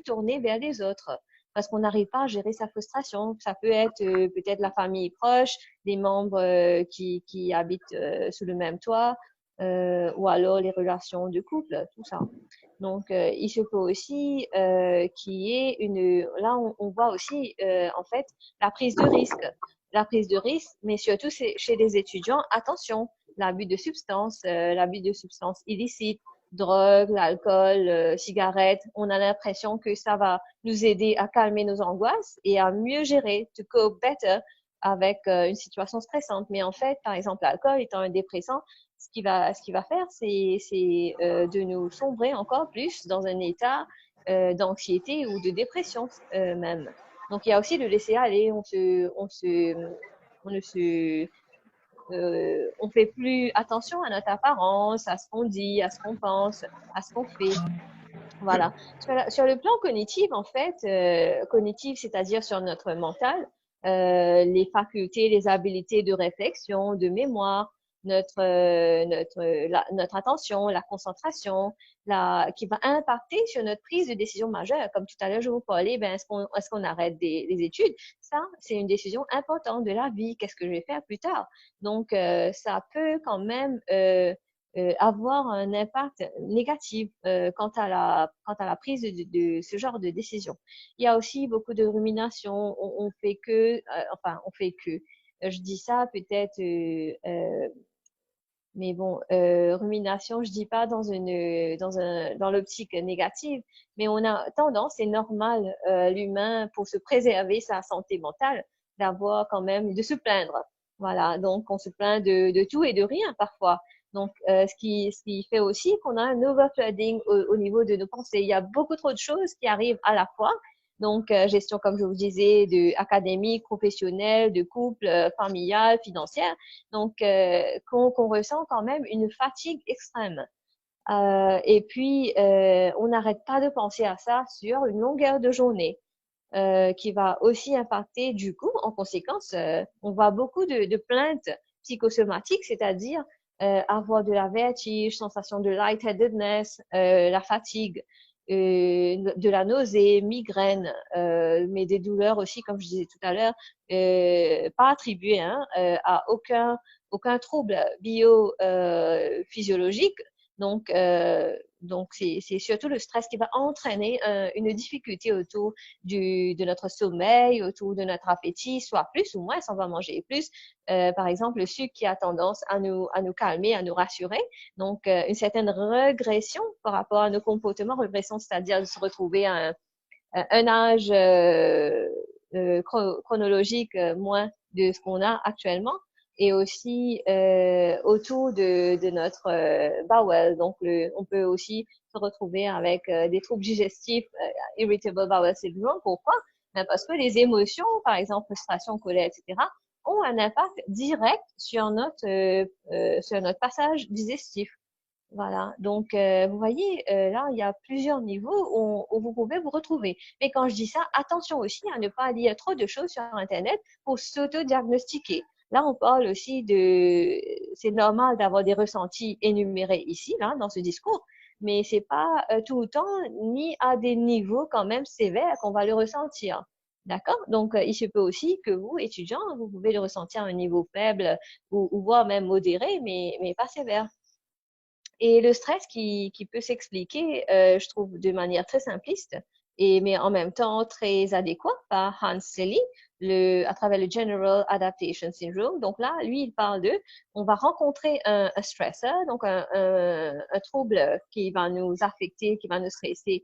tourner vers les autres parce qu'on n'arrive pas à gérer sa frustration. Ça peut être peut-être la famille proche, des membres qui habitent sous le même toit, ou alors les relations de couple, tout ça. Donc, il se peut aussi qu'il y ait une... Là, on voit aussi, en fait, la prise de risque. La prise de risque, mais surtout chez les étudiants, attention, l'abus de substances illicites, drogue, l'alcool, cigarettes. On a l'impression que ça va nous aider à calmer nos angoisses et à mieux gérer, to cope better avec une situation stressante. Mais en fait, par exemple, l'alcool étant un dépressant, ce qu'il va faire, c'est de nous sombrer encore plus dans un état d'anxiété ou de dépression même. Donc, il y a aussi le laisser aller. On fait plus attention à notre apparence, à ce qu'on dit, à ce qu'on pense, à ce qu'on fait. Voilà. Sur le plan cognitif, en fait, cognitif, c'est-à-dire sur notre mental, les facultés, les habiletés de réflexion, de mémoire, notre attention, la concentration, qui va impacter sur notre prise de décision majeure. Comme tout à l'heure, je vous parlais, ben, est-ce qu'on arrête les études? Ça, c'est une décision importante de la vie. Qu'est-ce que je vais faire plus tard? Donc, ça peut quand même avoir un impact négatif quant à la prise de ce genre de décision. Il y a aussi beaucoup de rumination. On fait que, on fait que. Je dis ça peut-être, mais bon, rumination, je dis pas dans l'optique négative, mais on a tendance, c'est normal, l'humain, pour se préserver sa santé mentale, d'avoir quand même, de se plaindre. Voilà. Donc, on se plaint de tout et de rien parfois. Donc, ce qui fait aussi qu'on a un overflooding au niveau de nos pensées. Il y a beaucoup trop de choses qui arrivent à la fois. Donc, gestion, comme je vous disais, académique, professionnelle, de couple, familiale, financière. Donc, qu'on ressent quand même une fatigue extrême. Et puis, on n'arrête pas de penser à ça sur une longueur de journée, qui va aussi impacter, du coup, en conséquence, on voit beaucoup de plaintes psychosomatiques, c'est-à-dire avoir de la vertige, sensation de lightheadedness, la fatigue, de la nausée, migraine, mais des douleurs aussi, comme je disais tout à l'heure, pas attribuées à aucun trouble biophysiologique. Donc c'est surtout le stress qui va entraîner une difficulté autour de notre sommeil, autour de notre appétit, soit plus ou moins, si on va manger plus. Par exemple, le sucre qui a tendance à nous calmer, à nous rassurer. Donc, une certaine régression par rapport à nos comportements, régression, c'est-à-dire de se retrouver à un âge chronologique moins de ce qu'on a actuellement, et aussi autour de notre bowel. Donc, on peut aussi se retrouver avec des troubles digestifs, irritable bowel syndrome. Pourquoi? Ben parce que les émotions, par exemple frustration, colère, etc., ont un impact direct sur notre passage digestif. Voilà. Donc, vous voyez, là, il y a plusieurs niveaux où vous pouvez vous retrouver. Mais quand je dis ça, attention aussi à ne pas lire trop de choses sur Internet pour s'auto-diagnostiquer. Là, on parle aussi c'est normal d'avoir des ressentis énumérés ici, là, dans ce discours, mais c'est pas tout le temps ni à des niveaux quand même sévères qu'on va le ressentir. D'accord? Donc, il se peut aussi que vous, étudiants, vous pouvez le ressentir à un niveau faible ou voire même modéré, mais pas sévère. Et le stress qui peut s'expliquer, je trouve, de manière très simpliste, mais en même temps très adéquat par Hans Selye, à travers le General Adaptation Syndrome. Donc là, lui, il parle on va rencontrer un stressor, donc un trouble qui va nous affecter, qui va nous stresser,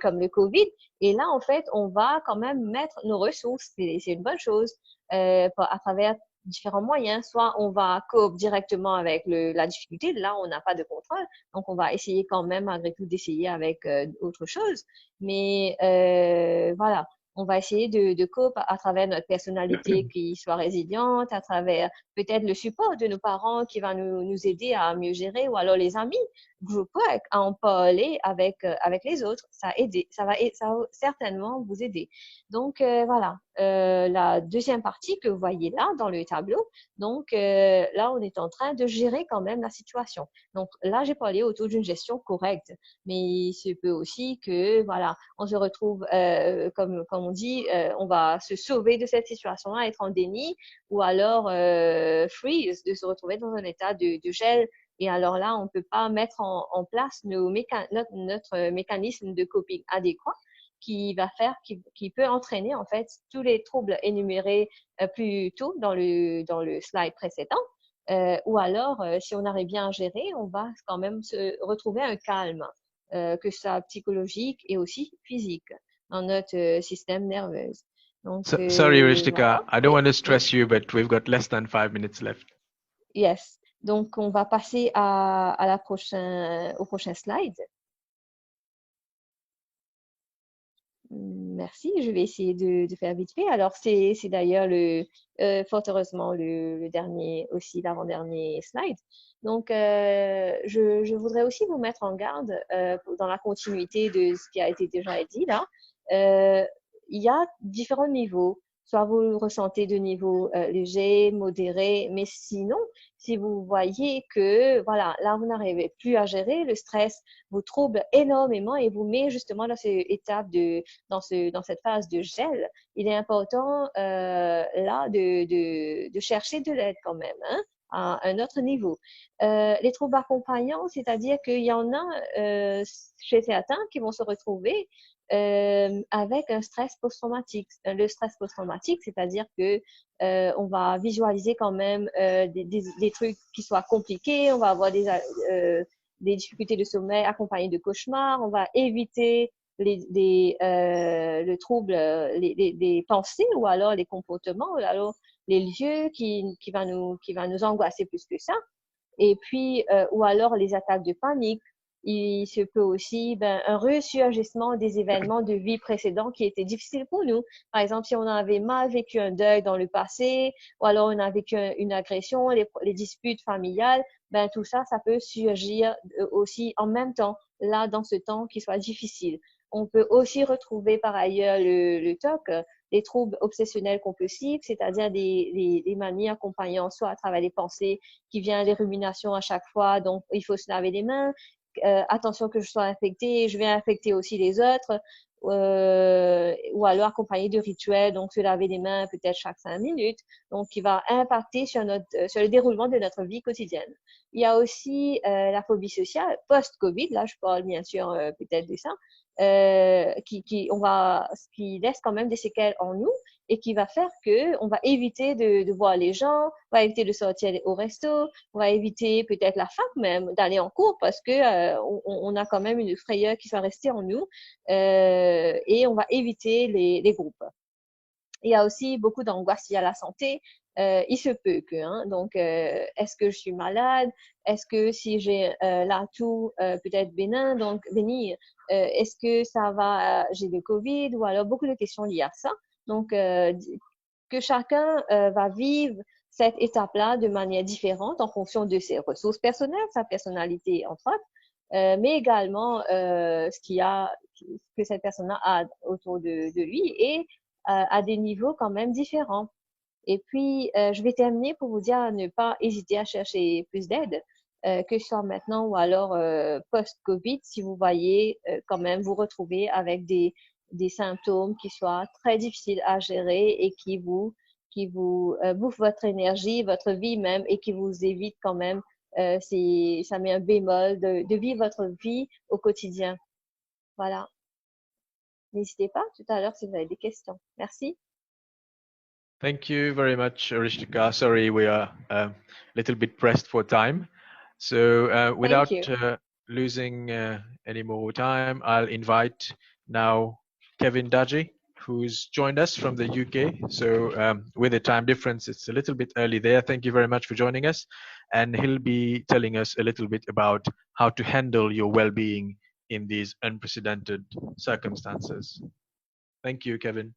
comme le COVID. Et là, en fait, on va quand même mettre nos ressources. C'est une bonne chose, à travers différents moyens. Soit on va coop directement avec la difficulté, là on n'a pas de contrôle, donc on va essayer quand même malgré tout d'essayer avec autre chose. Mais voilà, on va essayer de coop à travers notre personnalité qui soit résiliente, à travers peut-être le support de nos parents qui va nous aider à mieux gérer, ou alors les amis, group work, à en parler avec les autres, ça va certainement vous aider. Donc voilà, la deuxième partie que vous voyez là dans le tableau, donc là on est en train de gérer quand même la situation. Donc là j'ai parlé autour d'une gestion correcte, mais il se peut aussi que voilà, on se retrouve comme on dit, on va se sauver de cette situation-là, être en déni, ou alors freeze, de se retrouver dans un état de gel. Et alors là, on ne peut pas mettre en place notre mécanisme de coping adéquat qui va faire, qui peut entraîner en fait tous les troubles énumérés plus tôt dans le slide précédent. Ou alors, si on arrive bien à gérer, on va quand même se retrouver un calme, que ce soit psychologique et aussi physique dans notre système nerveux. Donc, Sorry, Rishtika, voilà. I don't Oui, want to oui. stress you, but we've got less than 5 minutes left. Yes. Donc, on va passer au prochain slide. Merci. Je vais essayer de faire vite fait. Alors, c'est d'ailleurs fort heureusement le dernier aussi, l'avant-dernier slide. Donc, je voudrais aussi vous mettre en garde dans la continuité de ce qui a été déjà dit là. Il y a différents niveaux. Soit vous le ressentez de niveau léger, modéré, mais sinon, si vous voyez que voilà, là vous n'arrivez plus à gérer, le stress vous trouble énormément et vous met justement dans cette étape dans cette phase de gel, il est important là de chercher de l'aide quand même, hein, à un autre niveau. Les troubles accompagnants, c'est-à-dire qu'il y en a chez certains qui vont se retrouver avec un stress post-traumatique. Le stress post-traumatique, c'est-à-dire que on va visualiser quand même des trucs qui soient compliqués, on va avoir des difficultés de sommeil accompagnées de cauchemars, on va éviter le trouble, les pensées ou alors les comportements, ou alors les lieux qui va nous angoisser plus que ça. Et puis, ou alors les attaques de panique. Il se peut aussi un ressurgissement des événements de vie précédents qui étaient difficiles pour nous. Par exemple, si on avait mal vécu un deuil dans le passé, ou alors on a vécu une agression, les disputes familiales, tout ça, ça peut surgir aussi en même temps, là, dans ce temps qui soit difficile. On peut aussi retrouver par ailleurs le TOC, les troubles obsessionnels compulsifs, c'est-à-dire des manies accompagnant soit à travers les pensées qui viennent les ruminations à chaque fois, donc il faut se laver les mains, attention que je sois infectée, je vais infecter aussi les autres, ou alors accompagné de rituels, donc se laver les mains peut-être chaque 5 minutes, donc qui va impacter sur le déroulement de notre vie quotidienne. Il y a aussi la phobie sociale post-Covid, là je parle bien sûr peut-être de ça, qui laisse quand même des séquelles en nous et qui va faire que on va éviter de voir les gens, on va éviter de sortir au resto, on va éviter peut-être la fac même, d'aller en cours parce que on a quand même une frayeur qui soit restée en nous et on va éviter les groupes. Il y a aussi beaucoup d'angoisse liée à la santé. Il se peut que, hein, donc, est-ce que je suis malade? Est-ce que si j'ai l'atout peut-être bénin, donc bénir, est-ce que ça va, j'ai le Covid ou alors beaucoup de questions liées à ça. Donc, que chacun va vivre cette étape-là de manière différente en fonction de ses ressources personnelles, sa personnalité entre autres, mais également ce que cette personne a autour de lui et à des niveaux quand même différents. Et puis, je vais terminer pour vous dire à ne pas hésiter à chercher plus d'aide, que ce soit maintenant ou alors post-Covid, si vous voyez quand même vous retrouver avec des symptômes qui soient très difficiles à gérer et qui vous bouffent votre énergie, votre vie même, et qui vous évitent quand même, ça met un bémol de vivre votre vie au quotidien. Voilà. N'hésitez pas tout à l'heure si vous avez des questions. Merci. Thank you very much, Rishtika. Sorry, we are a little bit pressed for time. So without losing any more time, I'll invite now Kevin Dajee, who's joined us from the UK. So with the time difference, it's a little bit early there. Thank you very much for joining us. And he'll be telling us a little bit about how to handle your well-being in these unprecedented circumstances. Thank you, Kevin.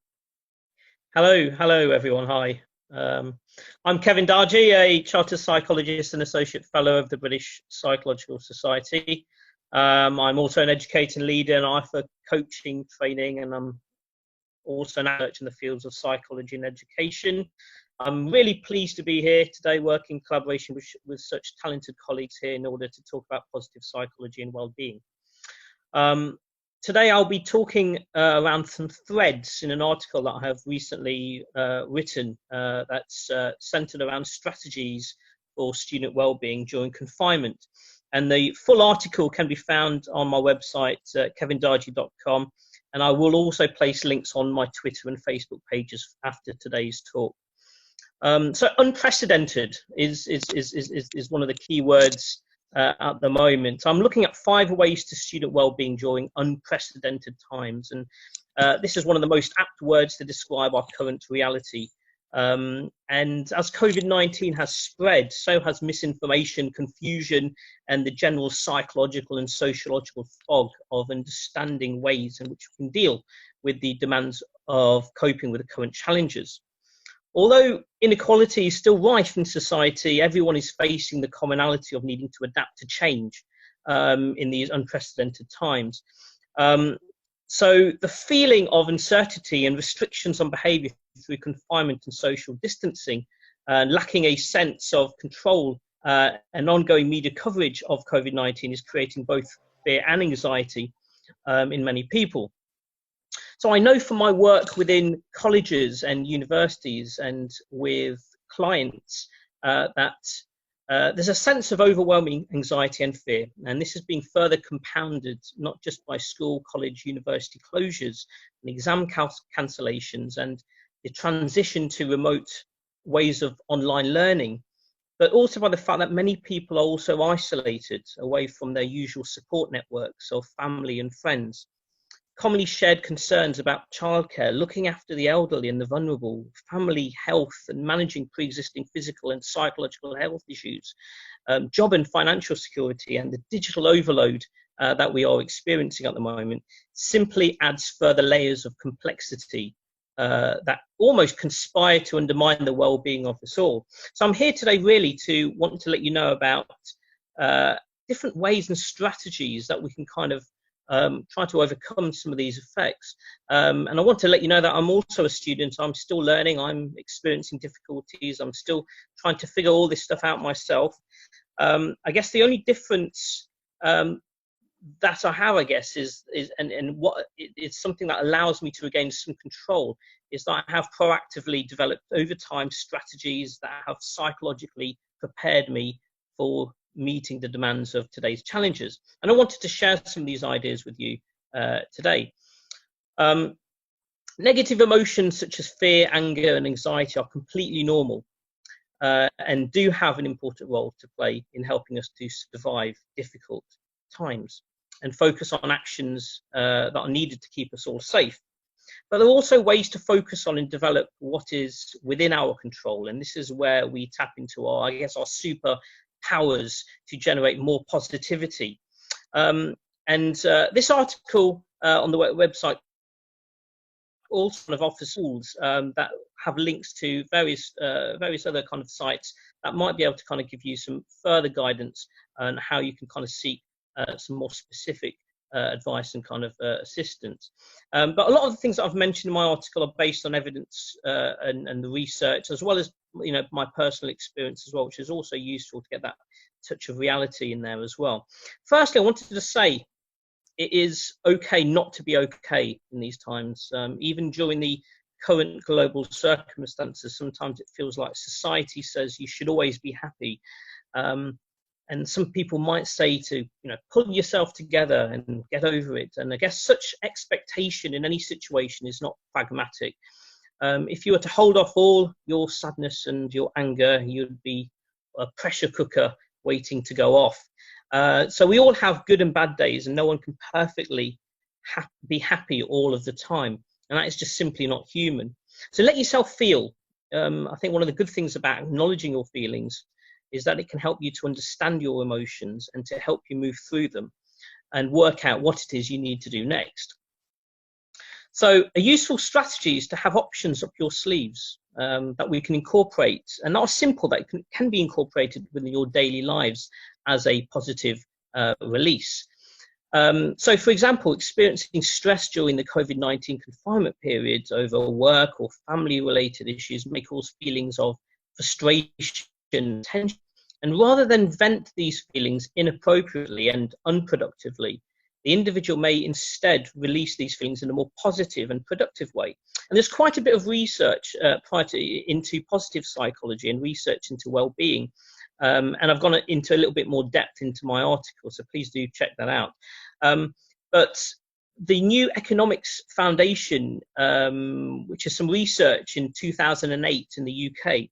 Hello everyone. Hi. I'm Kevin Dajee, a Chartered Psychologist and Associate Fellow of the British Psychological Society. I'm also an educator and leader, and I offer coaching training, and I'm also an expert in the fields of psychology and education. I'm really pleased to be here today, working in collaboration with such talented colleagues here in order to talk about positive psychology and well-being. Today I'll be talking around some threads in an article that I have recently written that's centered around strategies for student well-being during confinement. And the full article can be found on my website, kevindajee.com, and I will also place links on my Twitter and Facebook pages after today's talk. So unprecedented is one of the key words at the moment. I'm looking at 5 ways to student well-being during unprecedented times, and this is one of the most apt words to describe our current reality. And as COVID-19 has spread, so has misinformation, confusion, and the general psychological and sociological fog of understanding ways in which we can deal with the demands of coping with the current challenges. Although inequality is still rife in society, everyone is facing the commonality of needing to adapt to change in these unprecedented times. So the feeling of uncertainty and restrictions on behaviour through confinement and social distancing, lacking a sense of control and ongoing media coverage of COVID-19 is creating both fear and anxiety in many people. So I know from my work within colleges and universities and with clients that there's a sense of overwhelming anxiety and fear, and this is being further compounded not just by school, college, university closures and exam cancellations and the transition to remote ways of online learning, but also by the fact that many people are also isolated away from their usual support networks of family and friends. Commonly shared concerns about childcare, looking after the elderly and the vulnerable, family health and managing pre-existing physical and psychological health issues, job and financial security, and the digital overload that we are experiencing at the moment simply adds further layers of complexity that almost conspire to undermine the well-being of us all. So I'm here today really to want to let you know about different ways and strategies that we can kind of try to overcome some of these effects. And I want to let you know that I'm also a student. I'm still learning. I'm experiencing difficulties. I'm still trying to figure all this stuff out myself. I guess the only difference that I have, I guess, is what it's something that allows me to regain some control, is that I have proactively developed over time strategies that have psychologically prepared me for meeting the demands of today's challenges. And I wanted to share some of these ideas with you today. Negative emotions such as fear, anger, and anxiety are completely normal and do have an important role to play in helping us to survive difficult times and focus on actions that are needed to keep us all safe. But there are also ways to focus on and develop what is within our control. And this is where we tap into our, I guess, our super powers to generate more positivity. This article on the website also kind of offers tools that have links to various other kind of sites that might be able to kind of give you some further guidance on how you can kind of seek some more specific advice and kind of assistance. But a lot of the things that I've mentioned in my article are based on evidence and the research, as well as my personal experience as well, which is also useful to get that touch of reality in there as well. Firstly, I wanted to say it is okay not to be okay in these times. Even during the current global circumstances, sometimes it feels like society says you should always be happy. And some people might say to, pull yourself together and get over it. And I guess such expectation in any situation is not pragmatic. If you were to hold off all your sadness and your anger, you'd be a pressure cooker waiting to go off. So we all have good and bad days, and no one can perfectly be happy all of the time. And that is just simply not human. So let yourself feel. I think one of the good things about acknowledging your feelings is that it can help you to understand your emotions and to help you move through them and work out what it is you need to do next. So a useful strategy is to have options up your sleeves. that we can incorporate, and that are simple, that can be incorporated within your daily lives as a positive release. So, for example, experiencing stress during the COVID-19 confinement periods over work or family-related issues may cause feelings of frustration, tension, and rather than vent these feelings inappropriately and unproductively, the individual may instead release these feelings in a more positive and productive way. And there's quite a bit of research into positive psychology and research into well-being. And I've gone into a little bit more depth into my article, so please do check that out. But the New Economics Foundation, which is some research in 2008 in the UK,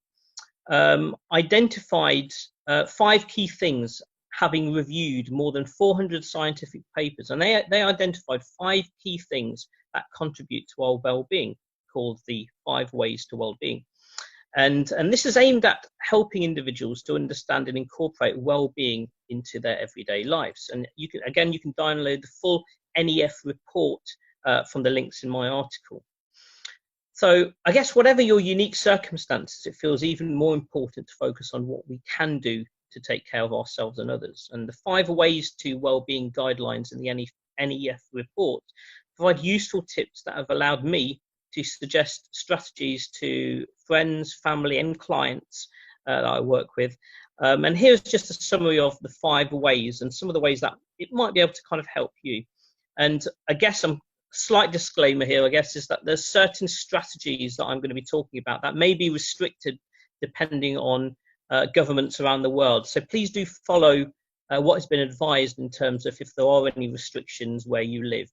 identified 5 key things, having reviewed more than 400 scientific papers, and they identified 5 key things that contribute to our well-being, called the 5 ways to well-being. And this is aimed at helping individuals to understand and incorporate well-being into their everyday lives. And you can download the full NEF report from the links in my article. So I guess whatever your unique circumstances, it feels even more important to focus on what we can do to take care of ourselves and others. And the 5 ways to well-being guidelines in the NEF report provide useful tips that have allowed me to suggest strategies to friends, family, and clients that I work with. And here's just a summary of the 5 ways and some of the ways that it might be able to kind of help you. And I guess slight disclaimer here, I guess, is that there's certain strategies that I'm going to be talking about that may be restricted depending on governments around the world. So please do follow what has been advised in terms of if there are any restrictions where you live.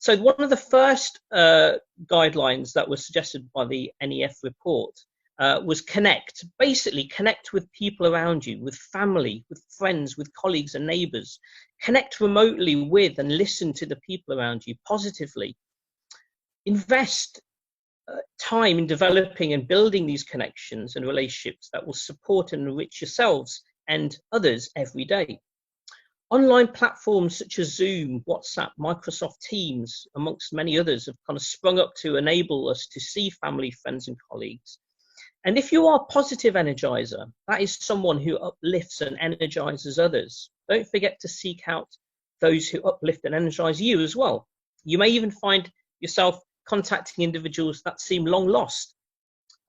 So one of the first guidelines that was suggested by the NEF report was connect. Basically, connect with people around you, with family, with friends, with colleagues and neighbours. Connect remotely with and listen to the people around you positively. Invest time in developing and building these connections and relationships that will support and enrich yourselves and others every day. Online platforms such as Zoom, WhatsApp, Microsoft Teams, amongst many others, have kind of sprung up to enable us to see family, friends and colleagues. And if you are a positive energizer, that is someone who uplifts and energizes others. Don't forget to seek out those who uplift and energize you as well. You may even find yourself contacting individuals that seem long lost.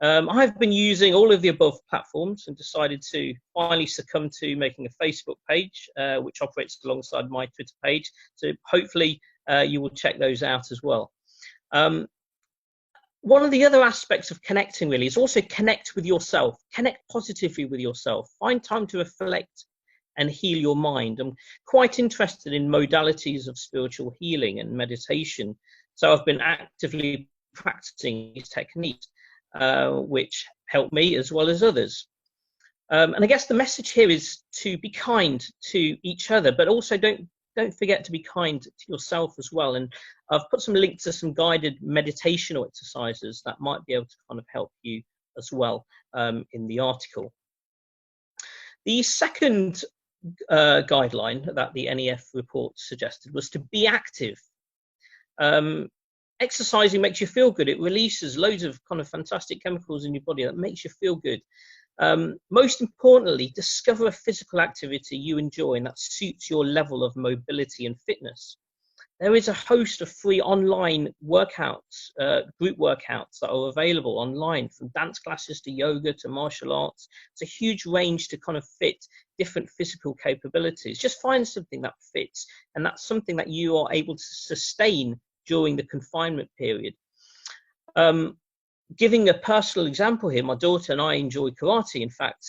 I've been using all of the above platforms and decided to finally succumb to making a Facebook page, which operates alongside my Twitter page. So hopefully you will check those out as well. One of the other aspects of connecting really is also connect with yourself, connect positively with yourself, find time to reflect and heal your mind. I'm quite interested in modalities of spiritual healing and meditation. So I've been actively practicing these techniques, which help me as well as others. And I guess the message here is to be kind to each other, but also don't forget to be kind to yourself as well. And I've put some links to some guided meditational exercises that might be able to kind of help you as well in the article. The second guideline that the NEF report suggested was to be active. Exercising makes you feel good. It releases loads of kind of fantastic chemicals in your body that makes you feel good. Most importantly, discover a physical activity you enjoy and that suits your level of mobility and fitness. There is a host of free online workouts, group workouts that are available online, from dance classes to yoga to martial arts. It's a huge range to kind of fit different physical capabilities. Just find something that fits, and that's something that you are able to sustain during the confinement period. Giving a personal example here, my daughter and I enjoy karate. In fact,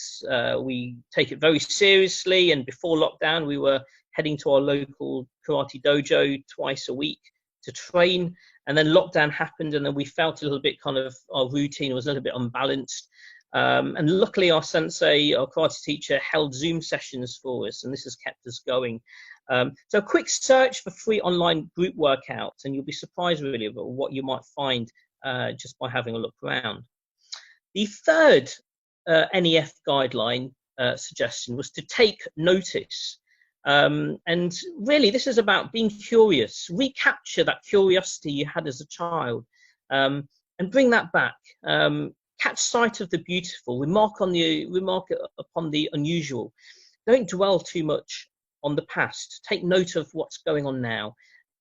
we take it very seriously, and before lockdown we were heading to our local karate dojo twice a week to train, and then lockdown happened, and then we felt a little bit kind of, our routine was a little bit unbalanced, and luckily our sensei, our karate teacher, held Zoom sessions for us, and this has kept us going. So a quick search for free online group workouts and you'll be surprised really about what you might find just by having a look around. The third NEF guideline suggestion was to take notice. And really this is about being curious. Recapture that curiosity you had as a child. and bring that back. Catch sight of the beautiful, remark upon the unusual. Don't dwell too much on the past. Take note of what's going on now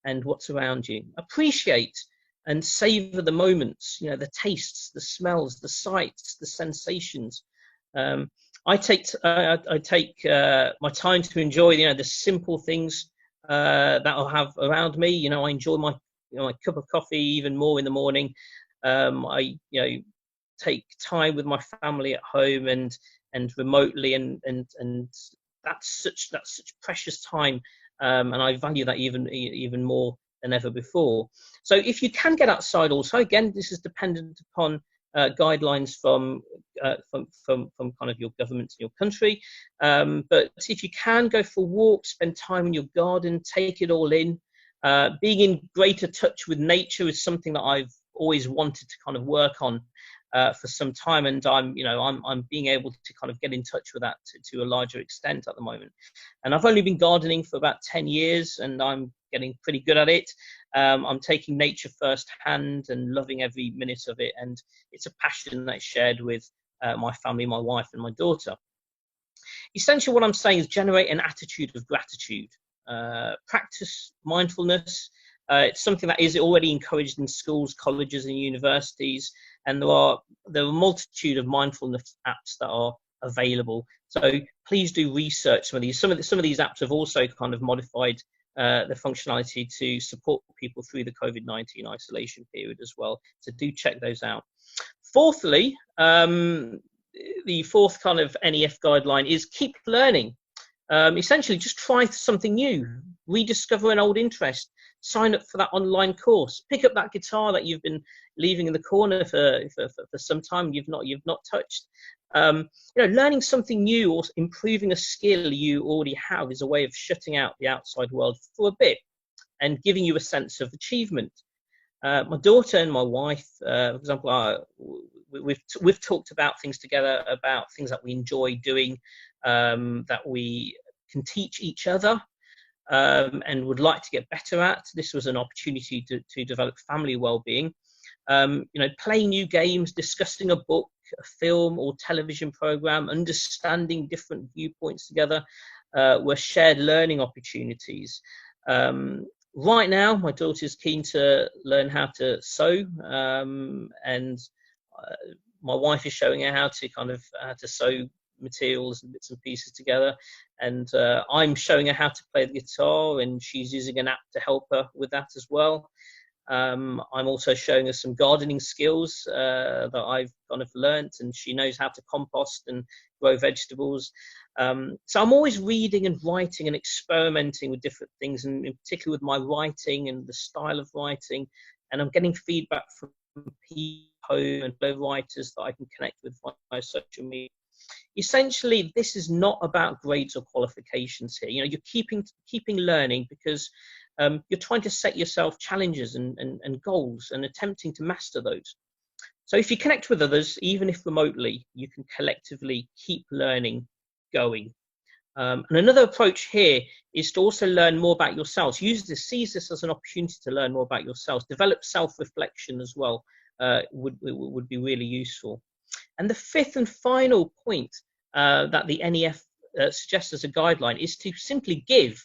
and what's around you. Appreciate and savor the moments, the tastes, the smells, the sights, the sensations. I take my time to enjoy, the simple things that I'll have around me. I enjoy my cup of coffee even more in the morning. I take time with my family at home and remotely, and that's such precious time, and I value that even more than ever before. So if you can get outside, also, again, this is dependent upon guidelines from kind of your government in your country, but if you can, go for walks, spend time in your garden, take it all in. Being in greater touch with nature is something that I've always wanted to kind of work on for some time, and I'm being able to kind of get in touch with that to a larger extent at the moment. And I've only been gardening for about 10 years, and I'm getting pretty good at it. I'm taking nature firsthand and loving every minute of it, and it's a passion that's shared with my family, my wife, and my daughter. Essentially, what I'm saying is generate an attitude of gratitude. Practice mindfulness. It's something that is already encouraged in schools, colleges, and universities, and there are a multitude of mindfulness apps that are available. So please do research some of these. Some of these apps have also kind of modified the functionality to support people through the COVID-19 isolation period as well. So do check those out. Fourthly, the fourth kind of NEF guideline is keep learning. Essentially, just try something new, rediscover an old interest, sign up for that online course, pick up that guitar that you've been leaving in the corner for some time you've not touched. Learning something new or improving a skill you already have is a way of shutting out the outside world for a bit and giving you a sense of achievement. My daughter and my wife, for example, we've talked about things together, about things that we enjoy doing, that we can teach each other, and would like to get better at. This was an opportunity to develop family well-being. Playing new games, discussing a book, a film or television program, understanding different viewpoints together were shared learning opportunities. Right now, my daughter is keen to learn how to sew, and my wife is showing her how to sew materials and bits and pieces together, and I'm showing her how to play the guitar, and she's using an app to help her with that as well. I'm also showing her some gardening skills that I've kind of learnt, and she knows how to compost and grow vegetables. So I'm always reading and writing and experimenting with different things, and in particular with my writing and the style of writing, and I'm getting feedback from people and writers that I can connect with via social media. Essentially, this is not about grades or qualifications here. You're keeping learning because you're trying to set yourself challenges and goals and attempting to master those. So if you connect with others, even if remotely, you can collectively keep learning going. And another approach here is to also learn more about yourselves. Seize this as an opportunity to learn more about yourselves. Develop self-reflection as well. Would be really useful. And the fifth and final point that the NEF suggests as a guideline is to simply give.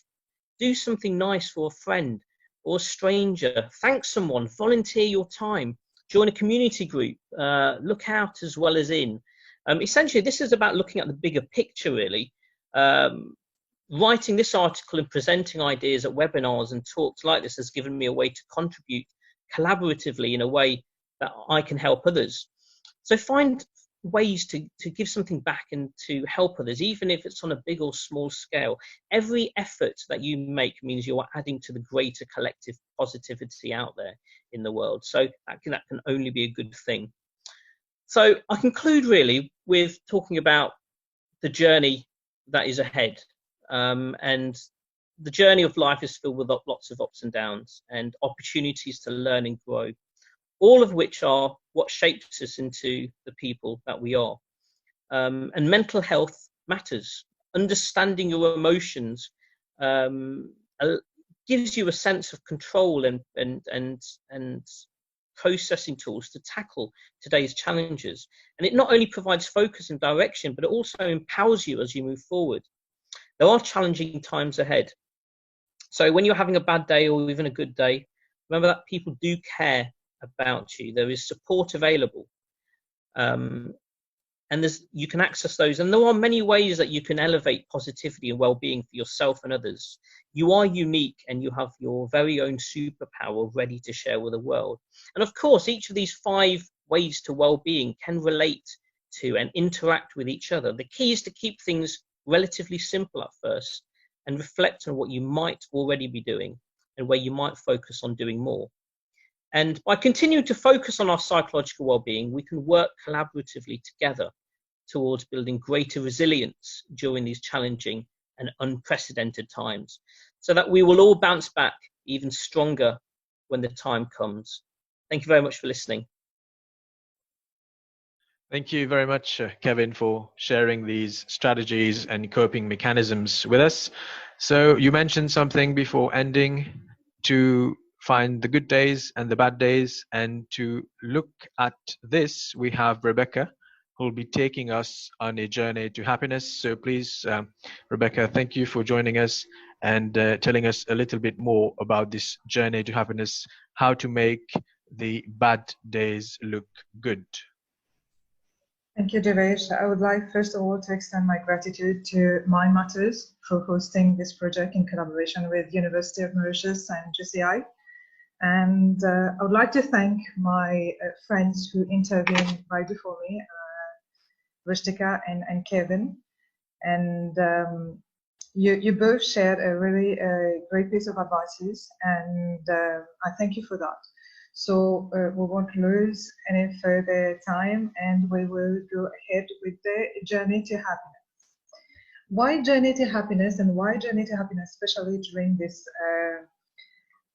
Do something nice for a friend or a stranger. Thank someone. Volunteer your time. Join a community group. Look out as well as in. Essentially, this is about looking at the bigger picture, really. Writing this article and presenting ideas at webinars and talks like this has given me a way to contribute collaboratively in a way that I can help others. So find ways to give something back and to help others, even if it's on a big or small scale. Every effort that you make means you are adding to the greater collective positivity out there in the world. So that can only be a good thing. So I conclude really with talking about the journey that is ahead. And the journey of life is filled with lots of ups and downs and opportunities to learn and grow, all of which are what shapes us into the people that we are. And mental health matters. Understanding your emotions gives you a sense of control and processing tools to tackle today's challenges. And it not only provides focus and direction, but it also empowers you as you move forward. There are challenging times ahead. So when you're having a bad day or even a good day, remember that people do care about you. There is support available. And you can access those. And there are many ways that you can elevate positivity and well-being for yourself and others. You are unique and you have your very own superpower ready to share with the world. And of course, each of these 5 ways to well-being can relate to and interact with each other. The key is to keep things relatively simple at first and reflect on what you might already be doing and where you might focus on doing more. And by continuing to focus on our psychological well-being, we can work collaboratively together towards building greater resilience during these challenging and unprecedented times, so that we will all bounce back even stronger when the time comes. Thank you very much for listening. Thank you very much, Kevin, for sharing these strategies and coping mechanisms with us. So you mentioned something before ending, to find the good days and the bad days, and to look at this, we have Rebecca, who will be taking us on a journey to happiness. So please, Rebecca, thank you for joining us and telling us a little bit more about this journey to happiness, how to make the bad days look good. Thank you, Jeevesh. I would like, first of all, to extend my gratitude to Mind Matters for hosting this project in collaboration with University of Mauritius and JCI. And I would like to thank my friends who intervened right before me, Rishtika and Kevin. And you both shared a really great piece of advice, and I thank you for that. So we won't lose any further time, and we will go ahead with the journey to happiness. Why journey to happiness, and why journey to happiness, especially during this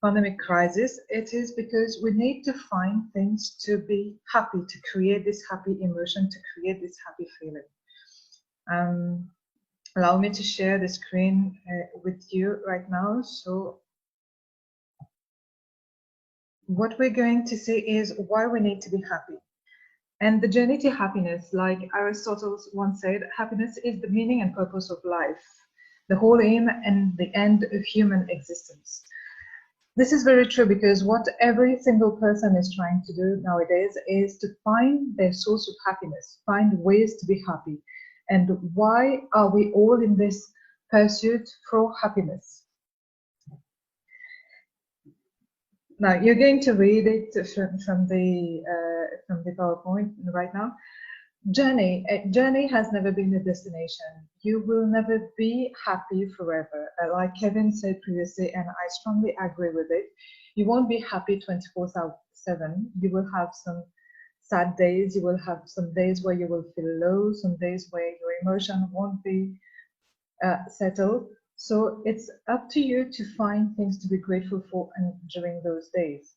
pandemic crisis? It is because we need to find things to be happy, to create this happy emotion, to create this happy feeling. Allow me to share the screen with you right now. So what we're going to see is why we need to be happy. And the journey to happiness, like Aristotle once said, happiness is the meaning and purpose of life, the whole aim and the end of human existence. This is very true, because what every single person is trying to do nowadays is to find their source of happiness, find ways to be happy. And why are we all in this pursuit for happiness? Now, you're going to read it from the PowerPoint right now. Journey has never been a destination. You will never be happy forever. Like Kevin said previously, and I strongly agree with it, you won't be happy 24/7. You will have some sad days. You will have some days where you will feel low, some days where your emotion won't be settled. So it's up to you to find things to be grateful for during those days.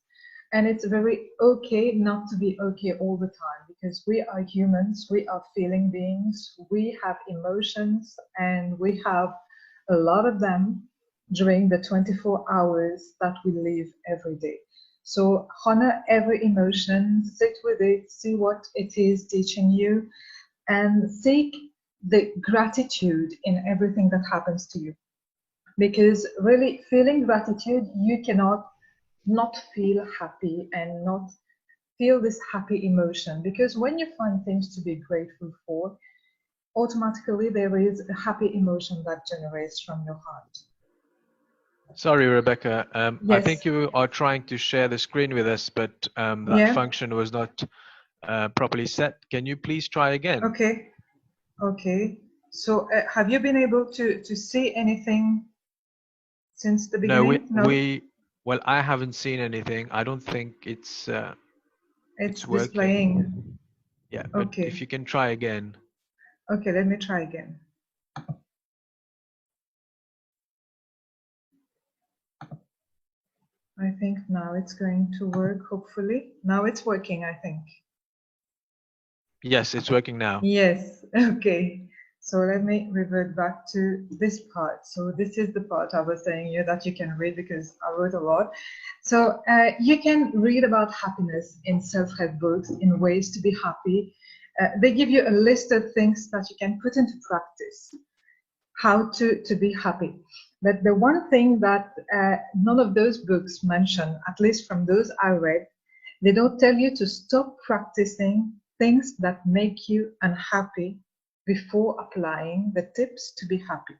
And it's very okay not to be okay all the time, because we are humans, we are feeling beings, we have emotions, and we have a lot of them during the 24 hours that we live every day. So honor every emotion, sit with it, see what it is teaching you, and seek the gratitude in everything that happens to you. Because really feeling gratitude, you cannot not feel happy and not feel this happy emotion, because when you find things to be grateful for, automatically there is a happy emotion that generates from your heart. Sorry, Rebecca. Yes. I think you are trying to share the screen with us, but that function was not properly set. Can you please try again? Okay. So have you been able to see anything since the beginning? No, well, I haven't seen anything. I don't think it's working. Displaying. Yeah, but if you can try again. Okay, let me try again. I think now it's going to work, hopefully. Now it's working, I think. Yes, it's working now. Yes, okay. So let me revert back to this part. So this is the part I was saying here that you can read because I wrote a lot. So you can read about happiness in self-help books, in ways to be happy. They give you a list of things that you can put into practice, how to be happy. But the one thing that none of those books mention, at least from those I read, they don't tell you to stop practicing things that make you unhappy before applying the tips to be happy.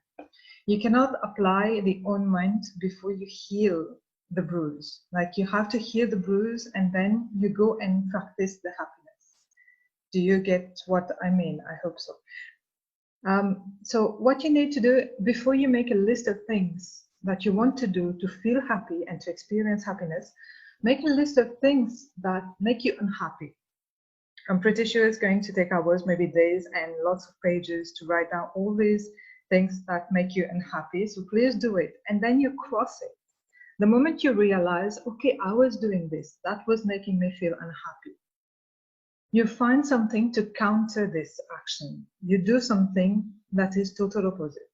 You cannot apply the ointment before you heal the bruise. Like you have to heal the bruise and then you go and practice the happiness. Do you get what I mean? I hope so. So what you need to do before you make a list of things that you want to do to feel happy and to experience happiness, make a list of things that make you unhappy. I'm pretty sure it's going to take hours, maybe days, and lots of pages to write down all these things that make you unhappy. So please do it. And then you cross it. The moment you realize, okay, I was doing this, that was making me feel unhappy. You find something to counter this action. You do something that is total opposite.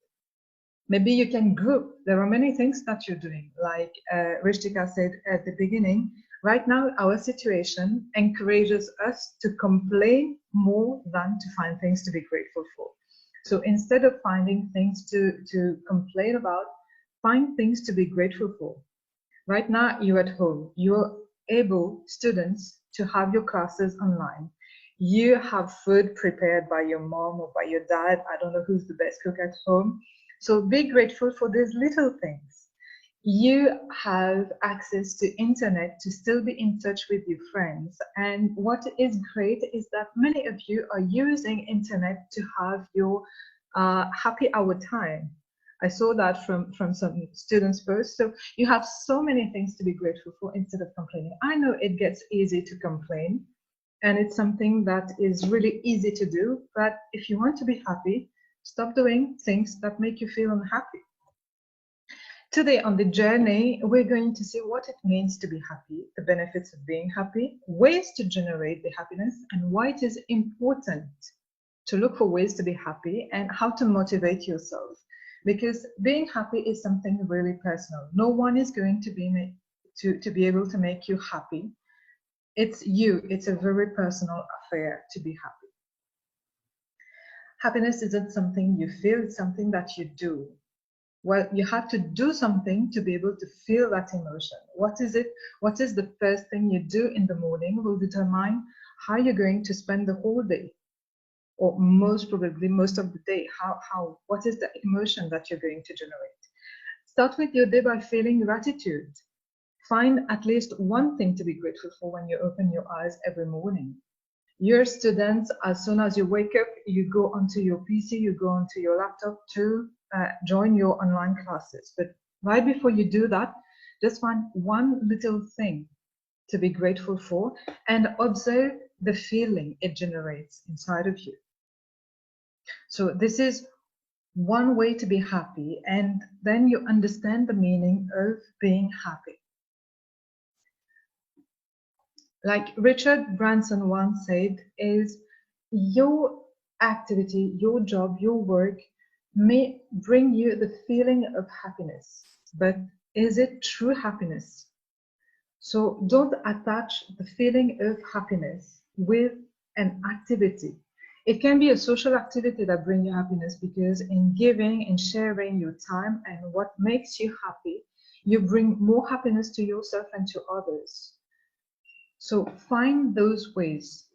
Maybe you can group. There are many things that you're doing. Like Rishtika said at the beginning, right now our situation encourages us to complain more than to find things to be grateful for. So instead of finding things to complain about, find things to be grateful for. Right now you're at home. You're able, students, to have your classes online. You have food prepared by your mom or by your dad. I don't know who's the best cook at home. So be grateful for these little things. You have access to internet to still be in touch with your friends. And what is great is that many of you are using internet to have your happy hour time. I saw that from some students' posts. So you have so many things to be grateful for instead of complaining. I know it gets easy to complain, and it's something that is really easy to do. But if you want to be happy, stop doing things that make you feel unhappy. Today on the journey, we're going to see what it means to be happy, the benefits of being happy, ways to generate the happiness, and why it is important to look for ways to be happy and how to motivate yourself. Because being happy is something really personal. No one is going to be able to make you happy. It's you. It's a very personal affair to be happy. Happiness isn't something you feel, it's something that you do. Well, you have to do something to be able to feel that emotion. What is it? What is the first thing you do in the morning will determine how you're going to spend the whole day, or most probably most of the day. What is the emotion that you're going to generate? Start with your day by feeling gratitude. Find at least one thing to be grateful for when you open your eyes every morning. Your students, as soon as you wake up, you go onto your PC, you go onto your laptop to join your online classes. But right before you do that, just find one little thing to be grateful for and observe the feeling it generates inside of you. So this is one way to be happy, and then you understand the meaning of being happy. Like Richard Branson once said, is your activity, your job, your work may bring you the feeling of happiness, but is it true happiness? So don't attach the feeling of happiness with an activity. It can be a social activity that brings you happiness, because in giving and sharing your time and what makes you happy, you bring more happiness to yourself and to others. So find those ways,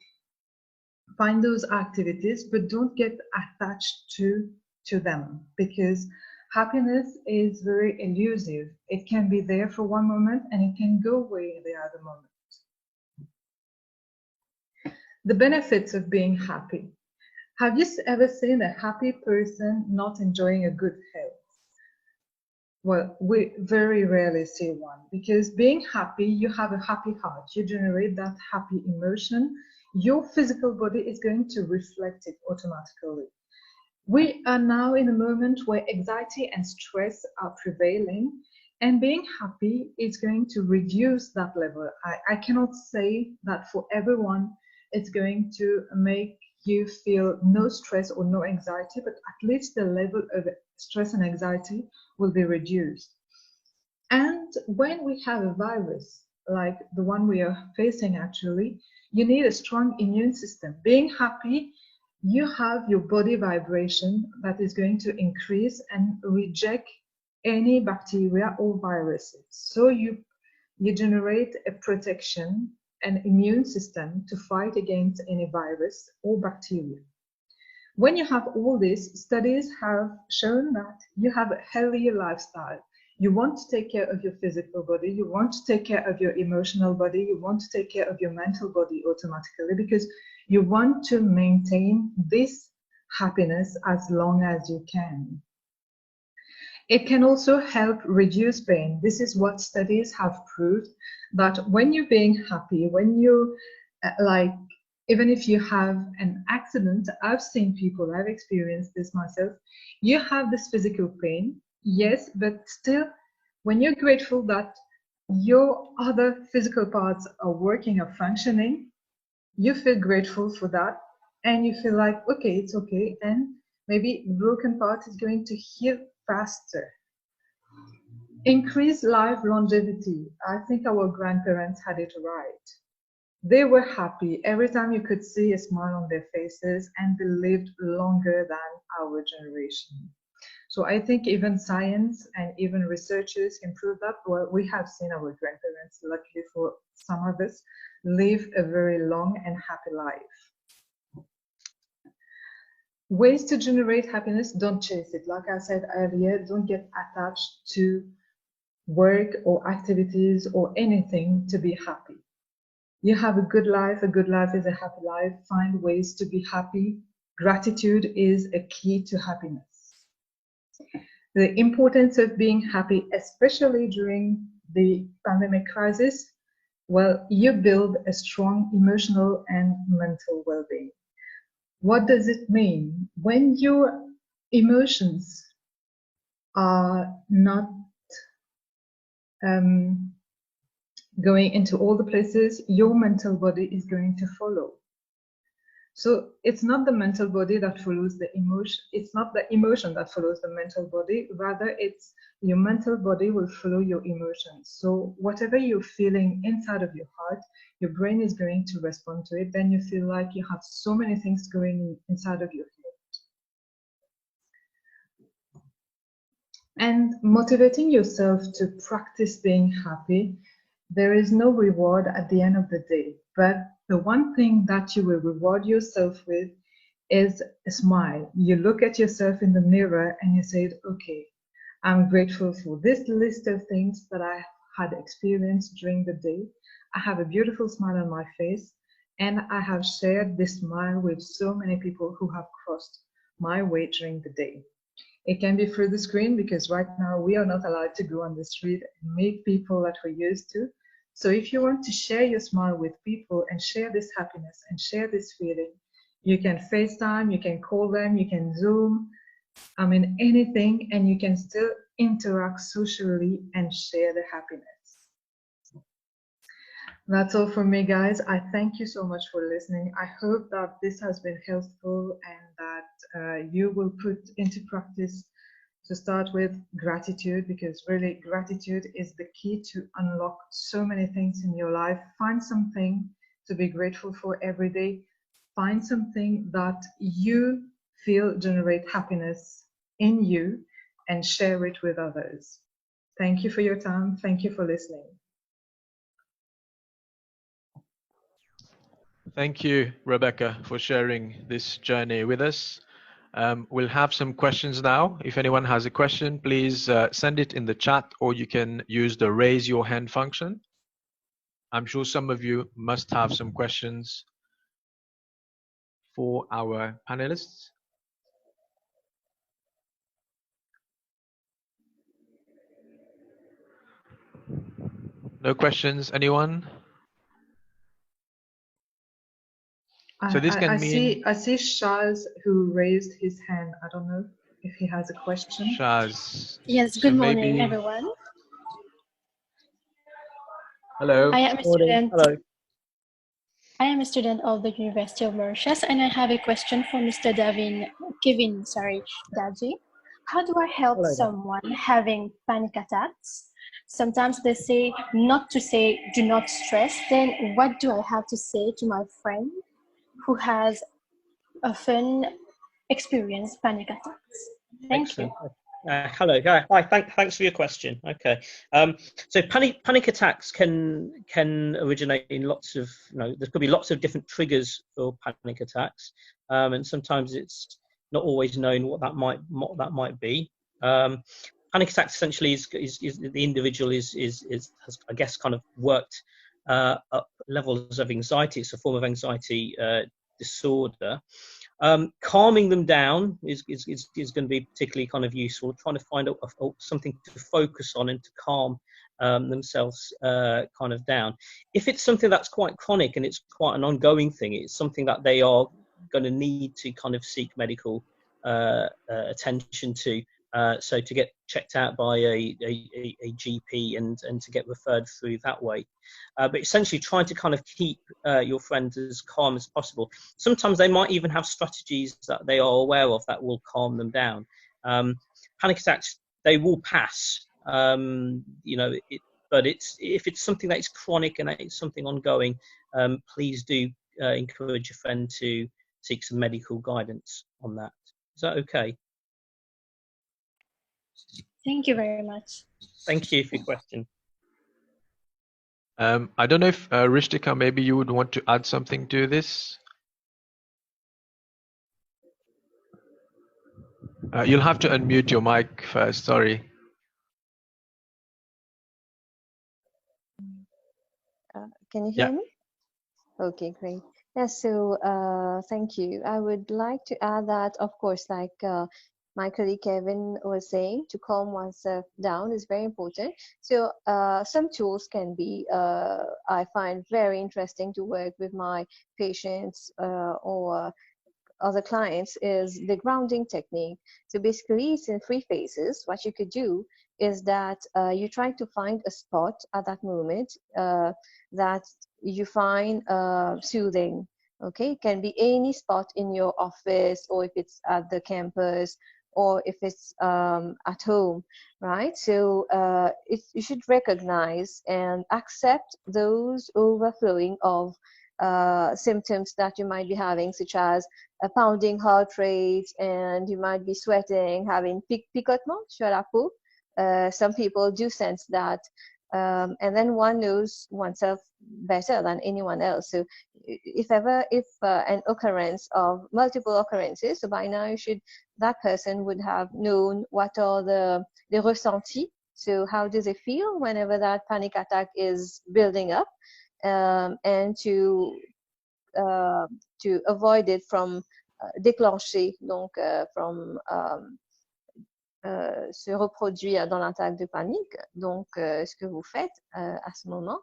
find those activities, but don't get attached to them, because happiness is very elusive. It can be there for one moment and it can go away the other moment. The benefits of being happy. Have you ever seen a happy person not enjoying a good health? Well, we very rarely see one, because being happy, you have a happy heart, you generate that happy emotion, your physical body is going to reflect it automatically. We are now in a moment where anxiety and stress are prevailing, and being happy is going to reduce that level. I cannot say that for everyone it's going to make you feel no stress or no anxiety, but at least the level of stress and anxiety will be reduced. And when we have a virus, like the one we are facing actually, you need a strong immune system. Being happy, you have your body vibration that is going to increase and reject any bacteria or viruses. So you generate a protection, an immune system to fight against any virus or bacteria. When you have all this, studies have shown that you have a healthier lifestyle. You want to take care of your physical body, you want to take care of your emotional body, you want to take care of your mental body automatically, because you want to maintain this happiness as long as you can. It can also help reduce pain. This is what studies have proved, that when you're being happy, when you even if you have an accident, I've seen people, I've experienced this myself, you have this physical pain, yes, but still, when you're grateful that your other physical parts are working or functioning, you feel grateful for that, and you feel like, okay, it's okay, and maybe broken part is going to heal faster. Increase life longevity. I think our grandparents had it right. They were happy every time you could see a smile on their faces, and they lived longer than our generation. So I think even science and even researchers can prove that. Well, we have seen our grandparents, luckily for some of us, live a very long and happy life. Ways to generate happiness, don't chase it. Like I said earlier, don't get attached to work or activities or anything to be happy. You have a good life is a happy life. Find ways to be happy. Gratitude is a key to happiness. The importance of being happy, especially during the pandemic crisis, well, you build a strong emotional and mental well-being. What does it mean? When your emotions are not going into all the places, your mental body is going to follow. So it's not the mental body that follows the emotion. It's not the emotion that follows the mental body. Rather, it's your mental body will follow your emotions. So whatever you're feeling inside of your heart, your brain is going to respond to it. Then you feel like you have so many things going inside of your head. And motivating yourself to practice being happy, there is no reward at the end of the day, but the one thing that you will reward yourself with is a smile. You look at yourself in the mirror and you say, okay, I'm grateful for this list of things that I had experienced during the day. I have a beautiful smile on my face, and I have shared this smile with so many people who have crossed my way during the day. It can be through the screen, because right now we are not allowed to go on the street and meet people that we're used to. So if you want to share your smile with people and share this happiness and share this feeling, you can FaceTime, you can call them, you can Zoom, I mean anything, and you can still interact socially and share the happiness. That's all from me, guys. I thank you so much for listening. I hope that this has been helpful and that you will put into practice, to start with, gratitude, because really gratitude is the key to unlock so many things in your life. Find something to be grateful for every day. Find something that you feel generate happiness in you and share it with others. Thank you for your time. Thank you for listening. Thank you, Rebecca, for sharing this journey with us. We'll have some questions now. If anyone has a question, please send it in the chat, or you can use the raise your hand function. I'm sure some of you must have some questions for our panelists. No questions, anyone? So this can mean... I see Shaz, who raised his hand. I don't know if he has a question. Shaz. Yes, good morning, everyone. Hello. I am a student. Hello. I am a student of the University of Mauritius, and I have a question for Mr. Dajee. How do I help someone having panic attacks? Sometimes they say not to say do not stress. Then what do I have to say to my friend who has often experienced panic attacks? Thank you. Hello. Hi. Thanks for your question. Okay. So panic attacks can originate in lots of, there could be lots of different triggers for panic attacks, and sometimes it's not always known what that might be. Panic attacks essentially is the individual has, I guess, kind of worked up levels of anxiety. It's a form of anxiety disorder. Calming them down is going to be particularly kind of useful, trying to find out something to focus on and to calm themselves kind of down. If it's something that's quite chronic and it's quite an ongoing thing, it's something that they are going to need to kind of seek medical attention to. So to get checked out by a GP and to get referred through that way. But essentially trying to kind of keep your friend as calm as possible. Sometimes they might even have strategies that they are aware of that will calm them down. Panic attacks, they will pass, but if it's something that is chronic and it's something ongoing, please do encourage your friend to seek some medical guidance on that. Is that okay? Thank you very much. Thank you for your question. I don't know if Rishtika, maybe you would want to add something to this. You'll have to unmute your mic first, sorry. Can you hear me? Okay, great. Yeah, so thank you. I would like to add that, of course, like my colleague Kevin was saying, to calm oneself down is very important. So some tools can be, I find very interesting to work with my patients or other clients, is the grounding technique. So basically it's in 3 phases. What you could do is that you try to find a spot at that moment that you find soothing. Okay, it can be any spot in your office, or if it's at the campus, or if it's at home, right? So you should recognize and accept those overflowing of symptoms that you might be having, such as a pounding heart rate, and you might be sweating, having picotement sur la peau. Some people do sense that, and then one knows oneself better than anyone else. So if an occurrence of multiple occurrences, so by now that person would have known what are the ressentis. So how does it feel whenever that panic attack is building up, and to avoid it from déclencher, donc from se reproduire dans l'attaque de panique. Donc, ce que vous faites à ce moment,